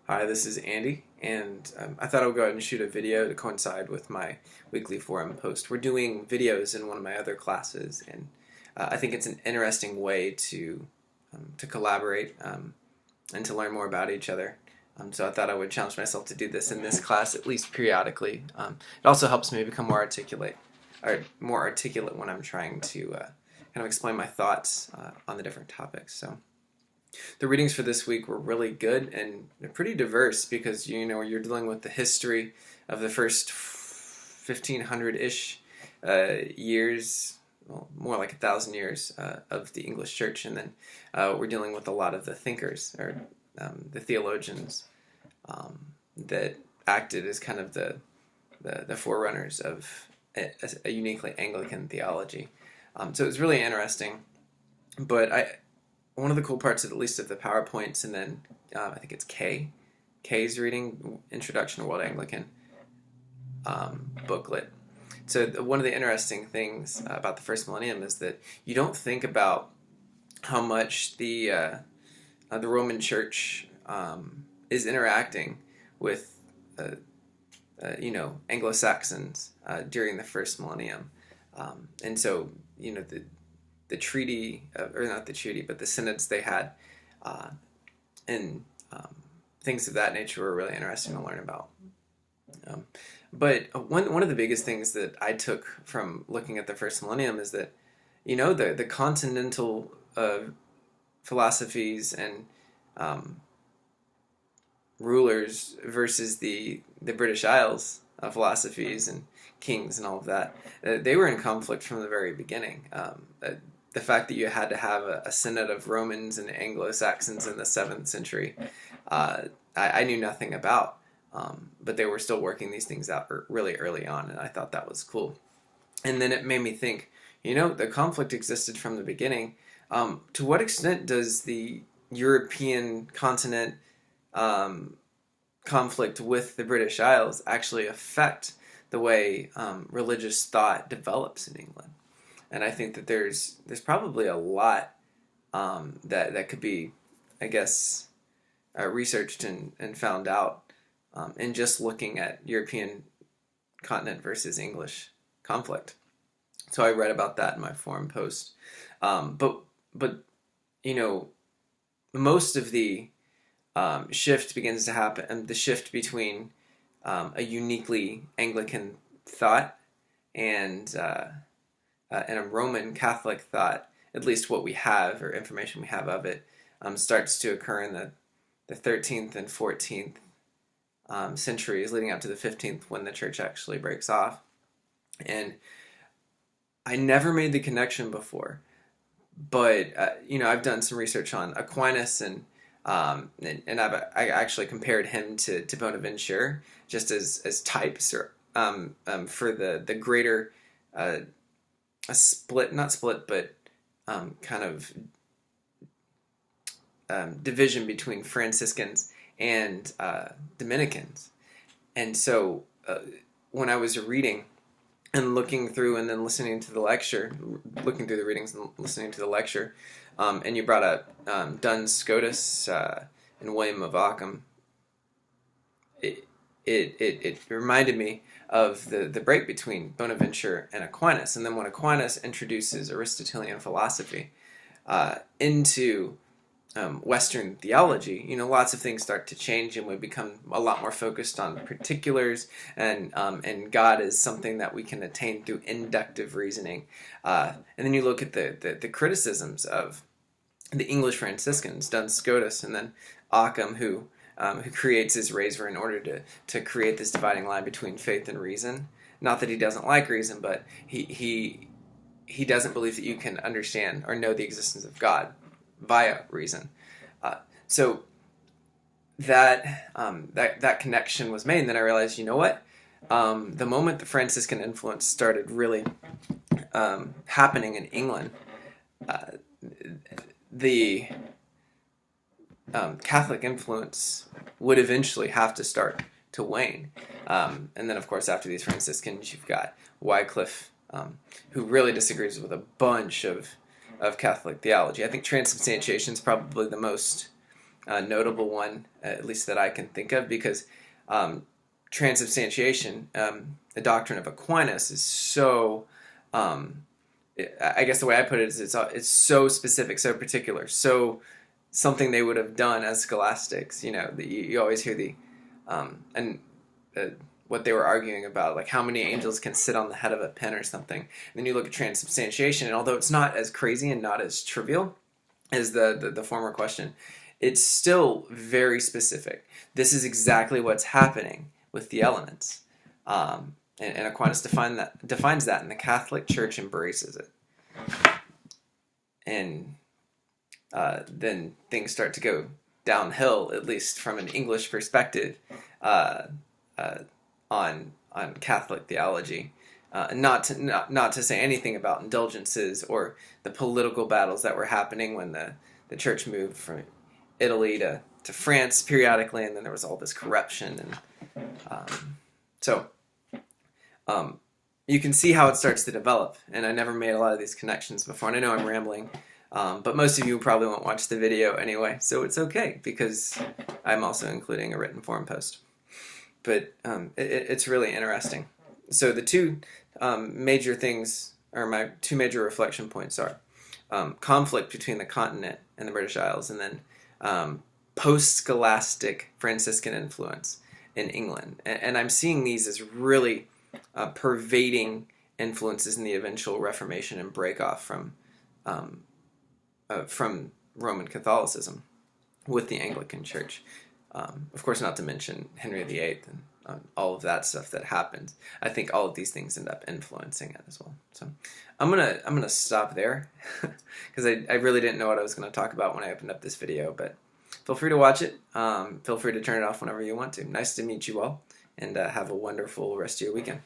Hi, this is Andy, and I thought I would go ahead and shoot a video to coincide with my weekly forum post. We're doing videos in one of my other classes, and I think it's an interesting way to collaborate and to learn more about each other. So I thought I would challenge myself to do this in this class at least periodically. It also helps me become more articulate when I'm trying to kind of explain my thoughts on the different topics. So. The readings for this week were really good and they're pretty diverse because you're dealing with the history of the first 1500-ish years, well, more like 1,000 years of the English Church, and then we're dealing with a lot of the thinkers or the theologians that acted as kind of the forerunners of a uniquely Anglican theology. So it was really interesting, but one of the cool parts, at least of the PowerPoints, and then I think it's K's reading, Introduction to World Anglican booklet. So one of the interesting things about the first millennium is that you don't think about how much the Roman Church is interacting with Anglo-Saxons during the first millennium, and so the treaty, or not the treaty, but the synods they had, and things of that nature were really interesting to learn about. But one of the biggest things that I took from looking at the first millennium is that, the continental philosophies and rulers versus the British Isles philosophies and kings and all of that, they were in conflict from the very beginning. The fact that you had to have a synod of Romans and Anglo-Saxons in the 7th century, I knew nothing about, but they were still working these things out really early on, and I thought that was cool. And then it made me think, the conflict existed from the beginning. To what extent does the European continent conflict with the British Isles actually affect the way religious thought develops in England? And I think that there's probably a lot that could be, I guess, researched and found out in just looking at European continent versus English conflict. So I read about that in my forum post. But most of the shift begins to happen, and the shift between a uniquely Anglican thought and a Roman Catholic thought, at least what we have or information we have of it, starts to occur in the 13th and 14th centuries, leading up to the 15th, when the church actually breaks off. And I never made the connection before, but I've done some research on Aquinas, and I actually compared him to Bonaventure just as types, or for the greater a split, not split, but kind of division between Franciscans and Dominicans. And so when I was reading and looking through and then listening to the lecture, looking through the readings and listening to the lecture, and you brought up Duns Scotus and William of Ockham, it reminded me of the break between Bonaventure and Aquinas. And then when Aquinas introduces Aristotelian philosophy into Western theology, lots of things start to change, and we become a lot more focused on particulars, and God is something that we can attain through inductive reasoning. And then you look at the criticisms of the English Franciscans, Duns Scotus, and then Ockham, who creates his razor in order to create this dividing line between faith and reason. Not that he doesn't like reason, but he doesn't believe that you can understand or know the existence of God via reason. So that connection was made, and then I realized, the moment the Franciscan influence started really happening in England, the Catholic influence would eventually have to start to wane. And then, of course, after these Franciscans, you've got Wycliffe, who really disagrees with a bunch of Catholic theology. I think transubstantiation is probably the most notable one, at least that I can think of, because transubstantiation, the doctrine of Aquinas, is so. I guess the way I put it is it's so specific, so particular, so something they would have done as scholastics. You always hear and what they were arguing about, like how many angels can sit on the head of a pin or something. And then you look at transubstantiation, and although it's not as crazy and not as trivial as the former question, it's still very specific. This is exactly what's happening with the elements. And Aquinas defines that, and the Catholic Church embraces it. And then things start to go downhill, at least from an English perspective, on Catholic theology. Not to say anything about indulgences or the political battles that were happening when the church moved from Italy to France periodically, and then there was all this corruption, and so you can see how it starts to develop. And I never made a lot of these connections before, and I know I'm rambling, but most of you probably won't watch the video anyway, so it's okay, because I'm also including a written form post. But it's really interesting. So the two major things, or my two major reflection points, are conflict between the continent and the British Isles, and then post-scholastic Franciscan influence in England. And I'm seeing these as really pervading influences in the eventual Reformation and break-off from Roman Catholicism with the Anglican Church. Of course, not to mention Henry VIII and all of that stuff that happened. I think all of these things end up influencing it as well. So I'm gonna stop there because I really didn't know what I was going to talk about when I opened up this video. But feel free to watch it. Feel free to turn it off whenever you want to. Nice to meet you all, and have a wonderful rest of your weekend.